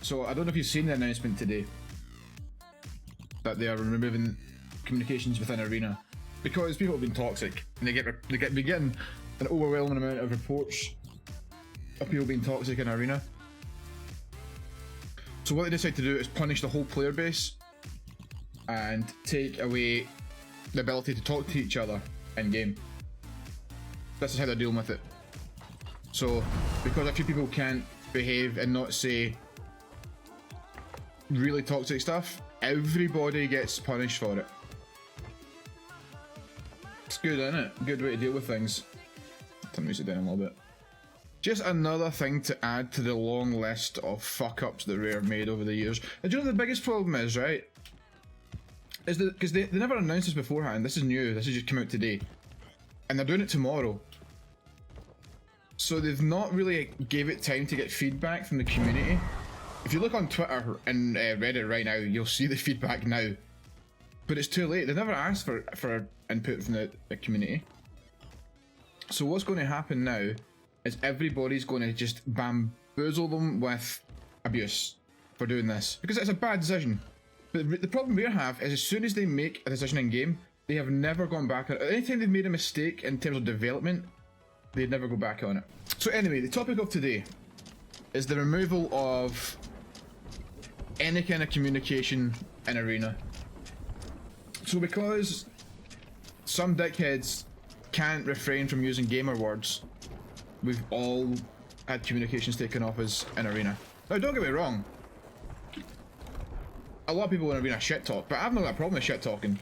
So I don't know if you've seen the announcement today that they are removing communications within Arena because people have been toxic and they're getting an overwhelming amount of reports of people being toxic in Arena. So what they decide to do is punish the whole player base and take away the ability to talk to each other in game. This is how they're dealing with it. So because a few people can't behave and not say really toxic stuff, everybody gets punished for it. It's good, isn't it? Good way to deal with things. Turn the music down a little bit. Just another thing to add to the long list of fuck-ups that Rare have made over the years. And do you know what the biggest problem is, right? Is that because they never announced this beforehand. This is new. This has just come out today. And they're doing it tomorrow. So they've not really gave it time to get feedback from the community. If you look on Twitter and Reddit right now, you'll see the feedback now. But it's too late. They've never asked for input from the community. So what's going to happen now is everybody's going to just bamboozle them with abuse for doing this. Because it's a bad decision. But the problem we have is as soon as they make a decision in game, they have never gone back on it. Anytime they've made a mistake in terms of development, they'd never go back on it. So anyway, the topic of today is the removal of any kind of communication in Arena. So because some dickheads can't refrain from using gamer words, we've all had communications taken off us in Arena. Now don't get me wrong, a lot of people in Arena shit talk, but I've not got a problem with shit talking.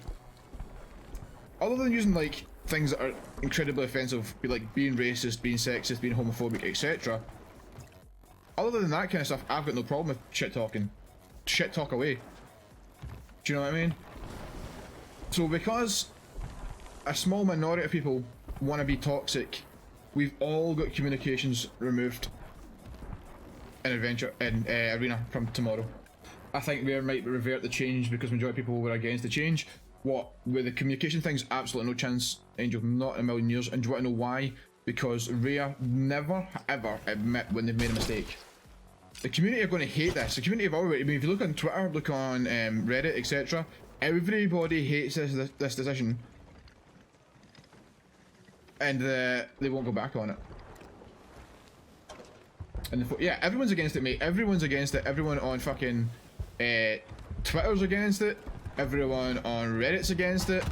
Other than using like things that are incredibly offensive, like being racist, being sexist, being homophobic, etc. Other than that kind of stuff, I've got no problem with shit talking. Shit talk away. Do you know what I mean? So because a small minority of people want to be toxic, we've all got communications removed in Arena from tomorrow. I think Rare might revert the change because majority of people were against the change. What, with the communication things, absolutely no chance, Angel, not in a million years. And do you want to know why? Because Rare never, ever admit when they've made a mistake. The community are going to hate this. The community have already, I mean, if you look on Twitter, look on Reddit, etc., everybody hates this decision. And they won't go back on it. And yeah, everyone's against it, mate. Everyone's against it. Everyone on fucking Twitter's against it. Everyone on Reddit's against it.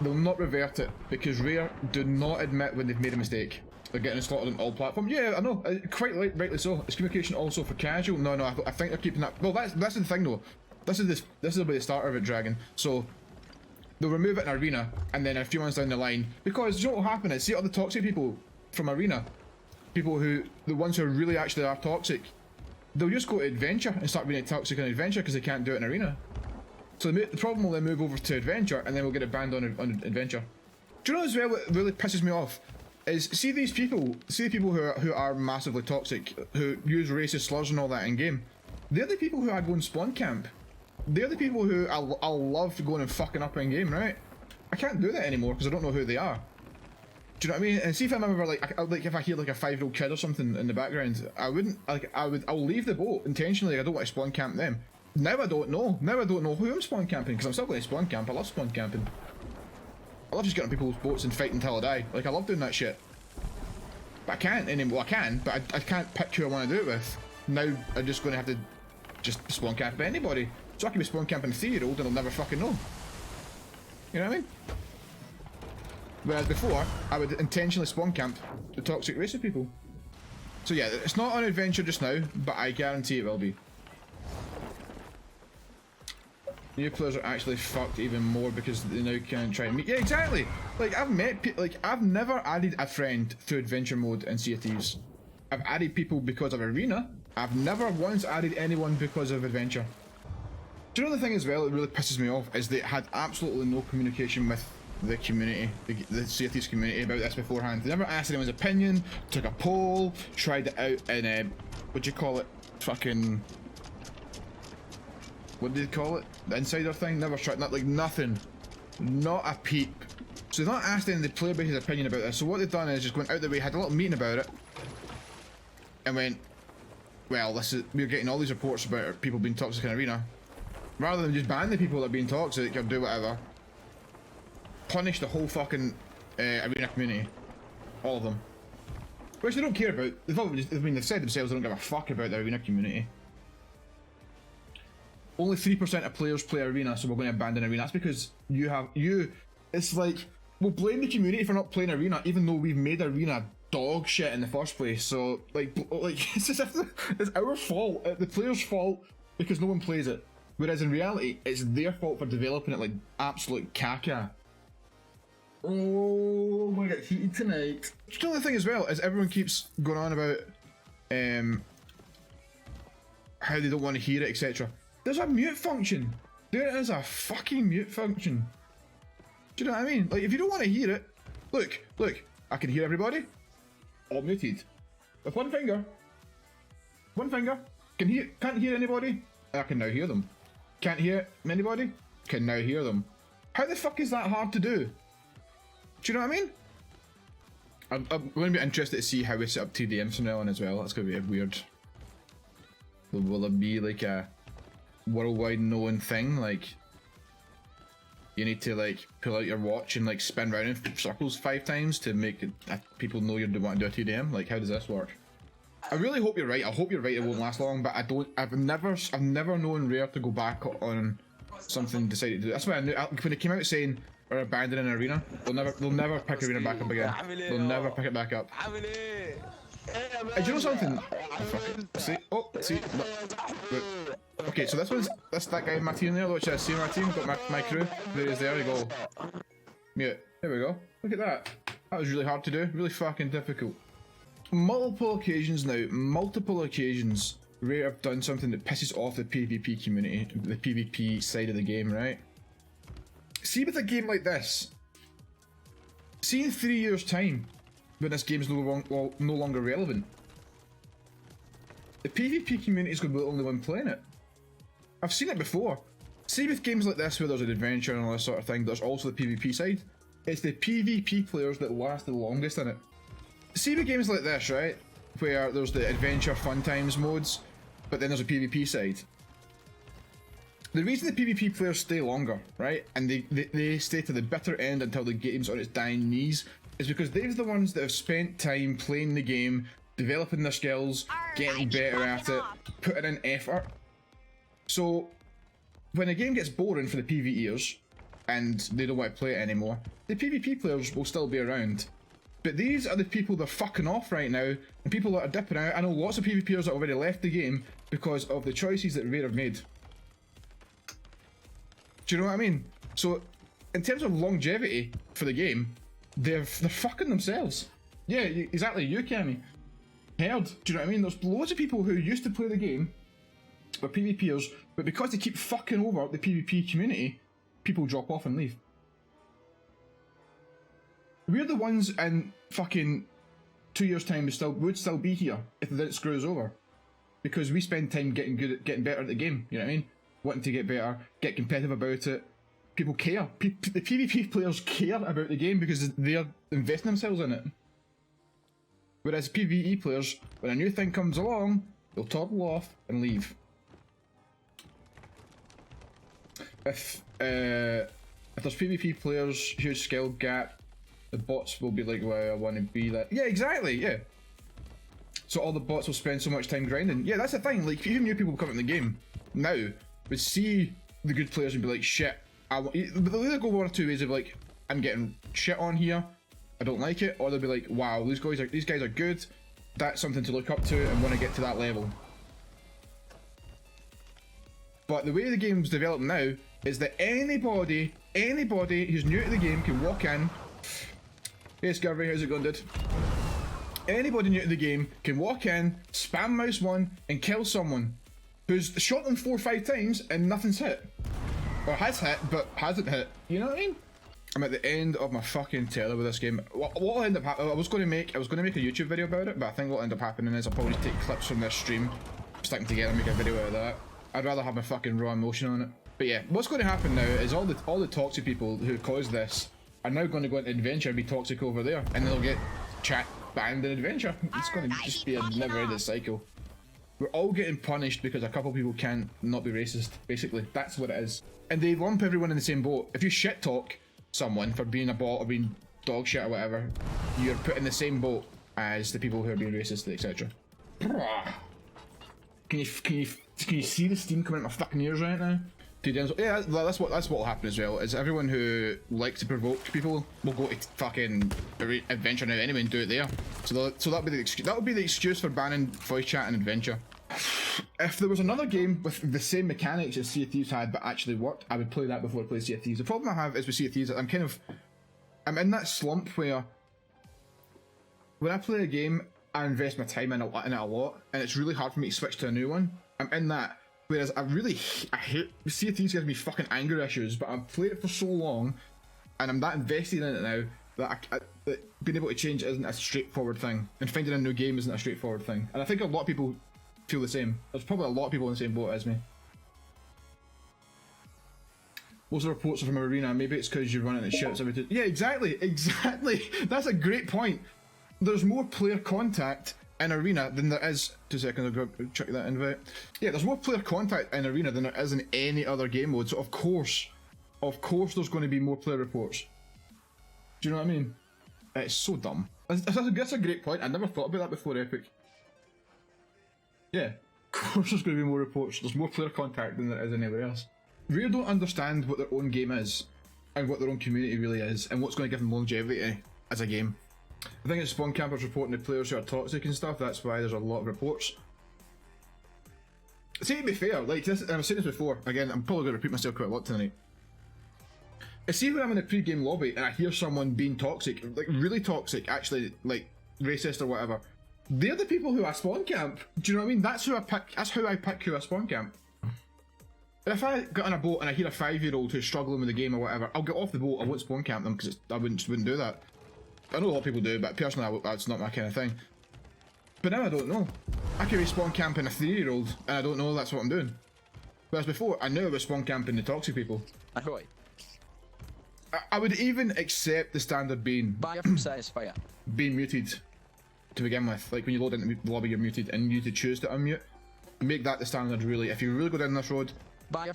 They'll not revert it because Rare do not admit when they've made a mistake. They're getting slotted on all platforms. Yeah, I know, quite rightly so. Is communication also for casual? No, I think they're keeping that. Well, that's the thing though. This is the start of it, Dragon. So they'll remove it in Arena, and then a few months down the line, because you know what will happen is, see all the toxic people from Arena, people who, the ones who really actually are toxic, they'll just go to Adventure and start being toxic in Adventure because they can't do it in Arena. So the problem will then move over to Adventure, and then we'll get it banned on Adventure. Do you know as well what really pisses me off? Is see these people, see the people who are massively toxic, who use racist slurs and all that in game. They're the people who I go and spawn camp. They're the people who I'll love going and fucking up in game, right? I can't do that anymore because I don't know who they are. Do you know what I mean? And see if I remember like if I hear like a 5-year-old kid or something in the background, I wouldn't like I'll leave the boat intentionally. I don't want to spawn camp them. Now I don't know. Now I don't know who I'm spawn camping because I'm still going to spawn camp. I love spawn camping. I love just getting on people's boats and fighting until I die. Like I love doing that shit. But I can't anymore. I can, but I can't pick who I want to do it with. Now I'm just going to have to just spawn camp anybody. So I can be spawn camping a 3-year-old and I'll never fucking know. You know what I mean? Whereas before, I would intentionally spawn camp the toxic race of people. So yeah, it's not on Adventure just now, but I guarantee it will be. New players are actually fucked even more because they now can try and meet. Yeah, exactly. Like I've met people. Like I've never added a friend through Adventure mode in Sea of Thieves. I've added people because of Arena. I've never once added anyone because of Adventure. Do you know the thing as well that really pisses me off is they had absolutely no communication with the community, the Sea of Thieves community about this beforehand. They never asked anyone's opinion, took a poll, tried it out in a, what do you call it, fucking, what do they call it? The insider thing? Never tried, not like nothing. Not a peep. So they've not asked any of the player base's opinion about this. So what they've done is just went out the way, had a little meeting about it, and went, well, we're getting all these reports about people being toxic in Arena. Rather than just ban the people that are being toxic or do whatever, punish the whole fucking Arena community. All of them. Which they don't care about. They've said themselves they don't give a fuck about the Arena community. Only 3% of players play Arena, so we're going to abandon Arena. That's because it's like, we'll blame the community for not playing Arena, even though we've made Arena dog shit in the first place. So, like it's as if it's our fault, the players' fault, because no one plays it. Whereas in reality, it's their fault for developing it like absolute caca. Oh, I'm gonna get heated tonight. The only thing as well is everyone keeps going on about how they don't want to hear it, etc. There's a mute function. There is a fucking mute function. Do you know what I mean? Like, if you don't want to hear it, look, I can hear everybody. All muted. With one finger. Can't hear anybody. I can now hear them. Can't hear anybody. Can now hear them. How the fuck is that hard to do? Do you know what I mean? I'm going to be interested to see how we set up TDM from now on as well. That's going to be a weird. Will it be like a worldwide known thing? Like, you need to like pull out your watch and like spin around in circles 5 times to make people know you want to do a TDM. Like, how does this work? I really hope you're right. I hope you're right. It won't last long, but I've never known Rare to go back on something decided to do. That's why I knew when it came out saying we're abandoning Arena. They'll never pick Arena back up again. They'll never pick it back up. Do you know something? Oh, fuck it. See, look. Okay, so that's that guy Martin there. Which I see Martin. Got my crew. There he is. There we go. Mute. There we go. Look at that. That was really hard to do. Really fucking difficult. Multiple occasions, Rare have done something that pisses off the PvP community, the PvP side of the game, right? See, with a game like this, see in 3 years' time, when this game's no longer relevant, the PvP community is going to be the only one playing it. I've seen it before. See, with games like this where there's an adventure and all this sort of thing, there's also the PvP side. It's the PvP players that last the longest in it. See, with games like this, right, where there's the adventure fun times modes, but then there's a PvP side. The reason the PvP players stay longer, right, and they stay to the bitter end until the game's on its dying knees, is because they're the ones that have spent time playing the game, developing their skills, getting better at it, putting in effort. So, when a game gets boring for the PvEers, and they don't want to play it anymore, the PvP players will still be around. But these are the people that are fucking off right now, and people that are dipping out. I know lots of PvPers that already left the game because of the choices that Rare have made. Do you know what I mean? So, in terms of longevity for the game, they're fucking themselves. Yeah, exactly, you, Cammy. Heard. Do you know what I mean? There's loads of people who used to play the game, or PvPers, but because they keep fucking over the PvP community, people drop off and leave. We're the ones in fucking 2 years' time would still be here if they didn't screw us over. Because we spend time getting better at the game, you know what I mean? Wanting to get better, get competitive about it. People care. The PvP players care about the game because they're investing themselves in it. Whereas PvE players, when a new thing comes along, they'll toddle off and leave. If there's PvP players, huge skill gap, the bots will be like, well, I want to be that. Yeah, exactly, yeah. So all the bots will spend so much time grinding. Yeah, that's the thing, like, even new people come in the game now would see the good players and be like, shit, they'll either go one or two ways of like, I'm getting shit on here, I don't like it, or they'll be like, wow, these guys are good, that's something to look up to and want to get to that level. But the way the game's developed now is that anybody who's new to the game can walk in. Hey Scurvy, how's it going, dude? Anybody new to the game can walk in, spam mouse 1 and kill someone who's shot them 4 or 5 times and nothing's hit. Or has hit, but hasn't hit. You know what I mean? I'm at the end of my fucking tether with this game. What'll end up happening, I was going to make a YouTube video about it, but I think what'll end up happening is I'll probably take clips from this stream, stick them together and make a video out of that. I'd rather have my fucking raw emotion on it. But yeah, what's going to happen now is all the toxic people who caused this are now going to go into adventure and be toxic over there, and then they'll get chat banned in adventure. It's going to just be a never-ending cycle. We're all getting punished because a couple people can't not be racist, basically. That's what it is. And they lump everyone in the same boat. If you shit talk someone for being a bot or being dog shit or whatever, you're put in the same boat as the people who are being racist, etc. Can you see the steam coming out my fucking ears right now? Yeah, that's what will happen as well. Is everyone who likes to provoke people will go to fucking adventure now anyway and do it there. So that'll be the excuse. That would be the excuse for banning voice chat and adventure. If there was another game with the same mechanics as Sea of Thieves had but actually worked, I would play that before I play Sea of Thieves. The problem I have is with Sea of Thieves, I'm in that slump where when I play a game, I invest my time in it a lot, and it's really hard for me to switch to a new one. I'm in that. Whereas I hate Sea of Thieves gives me fucking anger issues, but I've played it for so long, and I'm that invested in it now that that being able to change isn't a straightforward thing, and finding a new game isn't a straightforward thing. And I think a lot of people feel the same. There's probably a lot of people in the same boat as me. Most of the reports are from Arena. Maybe it's because you're running at ships every time. Yeah, exactly. That's a great point. There's more player contact in Arena than there is. 2 seconds, I'll go check that invite. Yeah, there's more player contact in Arena than there is in any other game mode. So of course there's going to be more player reports. Do you know what I mean? It's so dumb. That's a great point. I never thought about that before, Epic. Yeah, of course there's going to be more reports. There's more player contact than there is anywhere else. Rare don't understand what their own game is, and what their own community really is, and what's going to give them longevity as a game. I think it's spawn campers reporting the players who are toxic and stuff. That's why there's a lot of reports. See, to be fair, like this, and I've said this before. Again, I'm probably going to repeat myself quite a lot tonight. See, when I'm in a pre-game lobby and I hear someone being toxic, like really toxic, actually like racist or whatever, they're the people who I spawn camp. Do you know what I mean? That's who I pick. That's how I pick who I spawn camp. And if I get on a boat and I hear a 5-year-old who's struggling with the game or whatever, I'll get off the boat. I won't spawn camp them because I wouldn't do that. I know a lot of people do, but personally, that's not my kind of thing. But now I don't know. I could be spawn camping a 3-year-old, and I don't know that's what I'm doing. Whereas before, I knew I was spawn camping the toxic people. Ahoy. I would even accept the standard being being muted to begin with. Like when you load into the lobby, you're muted, and you need to choose to unmute. Make that the standard, really. If you really go down this road,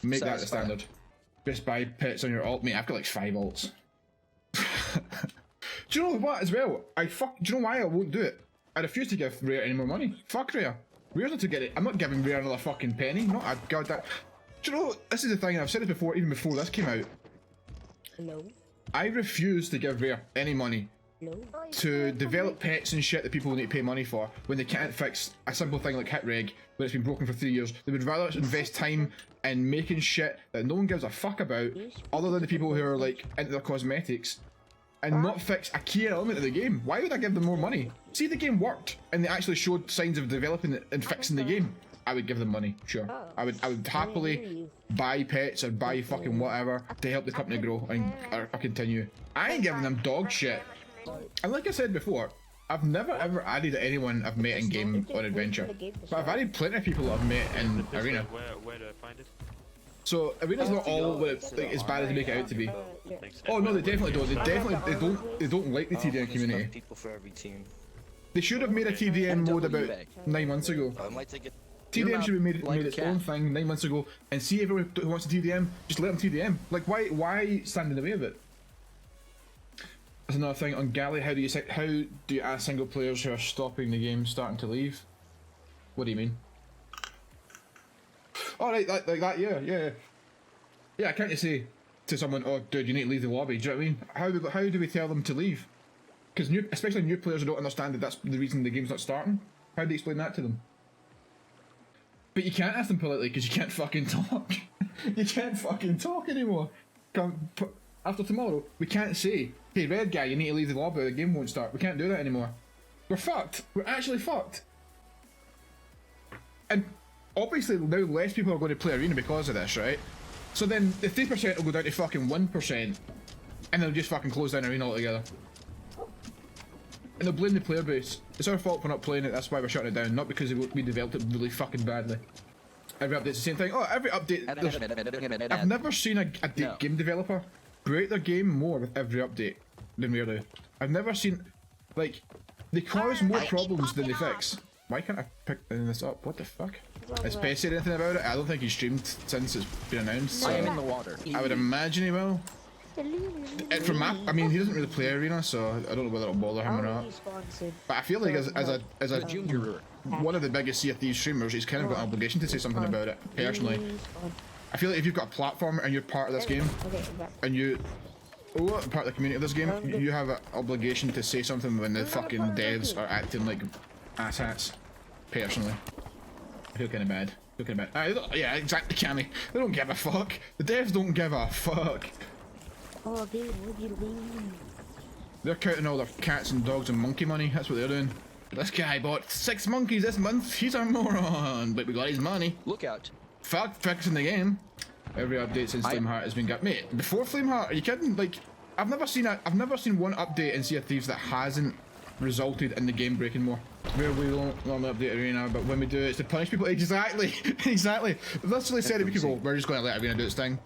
make that the standard. Just buy pets on your alt. Mate, I've got like 5 alts. Do you know what as well? Do you know why I won't do it? I refuse to give Rare any more money. Fuck Rare. Rare's not to get it. I'm not giving Rare another fucking penny. Not a goddamn. Do you know, this is the thing, and I've said it before, even before this came out. No. I refuse to give Rare any money to develop pets and shit that people need to pay money for when they can't fix a simple thing like Hitreg when it's been broken for 3 years. They would rather invest time in making shit that no one gives a fuck about other than the people who are like into their cosmetics and not fix a key element of the game. Why would I give them more money? See, the game worked and they actually showed signs of developing it and fixing the game. I would give them money, sure. I would happily buy pets or buy fucking whatever to help the company grow and or continue. I ain't giving them dog shit. And like I said before, I've never ever added anyone I've met in game or adventure. But I've added plenty of people I've met in Arena. Where do I find it? So Arena's not all what it's like, as bad as they make it out to be. Oh no, they definitely don't. They don't like the TDM community. People for every team. They should have made a TDM mode about 9 months ago. TDM should have made its own thing 9 months ago, and see everyone who wants to TDM, just let them TDM. Like why stand in the way of it? There's another thing on Galley. How do you ask single players who are stopping the game starting to leave? What do you mean? Oh right, like that. Yeah. Can't you say to someone, "Oh, dude, you need to leave the lobby"? Do you know what I mean? How do we tell them to leave? Because especially new players who don't understand that that's the reason the game's not starting. How do you explain that to them? But you can't ask them politely because you can't fucking talk. You can't fucking talk anymore. After tomorrow, we can't say, "Hey, red guy, you need to leave the lobby, the game won't start." We can't do that anymore. We're fucked. We're actually fucked. And obviously now less people are going to play Arena because of this, right? So then the 3% will go down to fucking 1%, and they'll just fucking close down Arena altogether. And they'll blame the player base. It's our fault for not playing it, that's why we're shutting it down, not because we developed it really fucking badly. Every update's the same thing. Oh, every update... I've never seen a game developer break their game more with every update than we do. I've never seen... Like, they cause more problems than they fix. Why can't I pick this up? What the fuck? Has Pay said anything about it? I don't think he's streamed since it's been announced. So I am in the water. I would imagine he will. From map, I mean, he doesn't really play Arena, so I don't know whether it'll bother him or not. But I feel like as a Junior. one of the biggest Sea of Thieves streamers, he's kind of got an obligation to say something about it. Personally, I feel like if you've got a platform and you're part of this game, and you part of the community of this game, you have an obligation to say something when the fucking devs are acting like asshats. Personally, I feel kind of bad. Yeah, exactly, Cammy. They don't give a fuck. The devs don't give a fuck. They're counting all their cats and dogs and monkey money. That's what they're doing. This guy bought 6 monkeys this month. He's a moron, but we got his money. Look out. Fuck fixing the game. Every update since Flameheart has been got. Mate, before Flameheart, are you kidding? Like, I've never seen one update in Sea of Thieves that hasn't resulted in the game breaking more. Where we don't normally update Arena, but when we do, it's to punish people. Exactly, exactly. We've literally said it. We could go. We're just going to let Arena do its thing.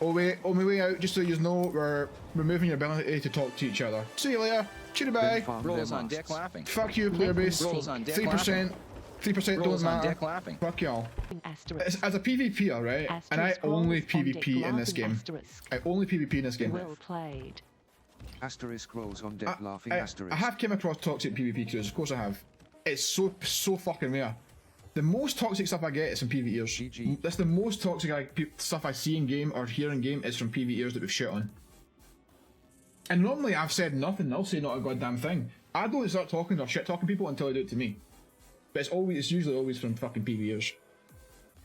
Oh wait, on my way out, just so you know, we're removing your ability to talk to each other. See you later. Cheery bye. Rolls on deck laughing. Fuck you, player base. Rolls on deck 3%. 3% don't Rolls on matter. deck laughing. Fuck y'all. As a PvPer, right? And I only PvP in this game. I only PvP in this game. Well played. Asterisk rolls on deck laughing I asterisk. have came across toxic PvP crews, of course I have. It's so fucking rare. The most toxic stuff I get is from PvEers. GG. That's the most toxic stuff I see in game or hear in game is from PvEers that we've shit on. And normally I've said nothing, I'll say not a goddamn thing. I don't start talking or shit talking people until they do it to me. But it's usually always from fucking PvEers.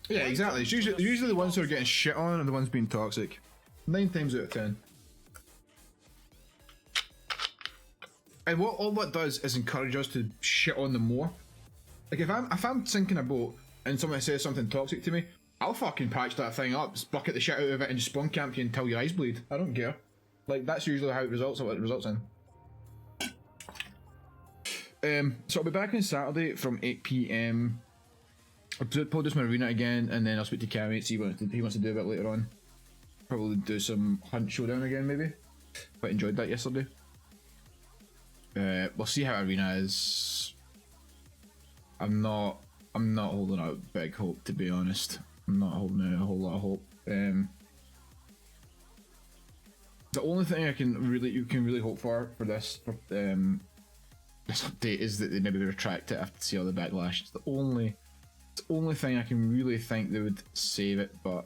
Yeah, exactly. It's usually the ones who are getting shit on are the ones being toxic. 9 times out of 10. And all that does is encourage us to shit on them more. Like if I'm sinking a boat and somebody says something toxic to me, I'll fucking patch that thing up, bucket the shit out of it, and just spawn camp you until your eyes bleed. I don't care. Like that's usually how it results. What it results in. So I'll be back on Saturday from 8 PM. I'll probably do some Arena again, and then I'll speak to Cammy, see what he wants to do a bit later on. Probably do some Hunt Showdown again, maybe. Quite enjoyed that yesterday. We'll see how Arena is. I'm not holding out big hope, to be honest. I'm not holding out a whole lot of hope. The only thing you can really hope for this update is that they maybe retract it after see all the backlash. It's the only thing I can really think they would save it. But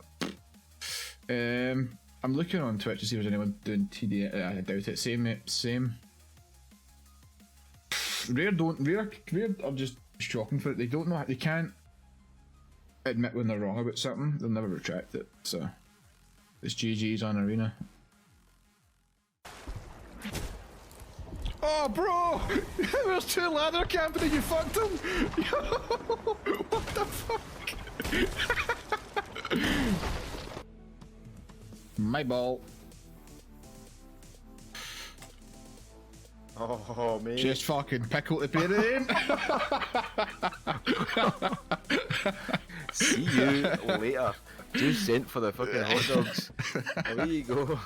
I'm looking on Twitch to see if there's anyone doing TD. I doubt it. Same. Rare are just shocking for it. They don't know how, they can't admit when they're wrong about something. They'll never retract it. So it's GG's on Arena. Oh bro! There's 2 ladder camping and you fucked them! Yo! What the fuck? My ball. Oh, man. Just fucking pickle the pain. See you later. 2 cents for the fucking hot dogs. Away you go.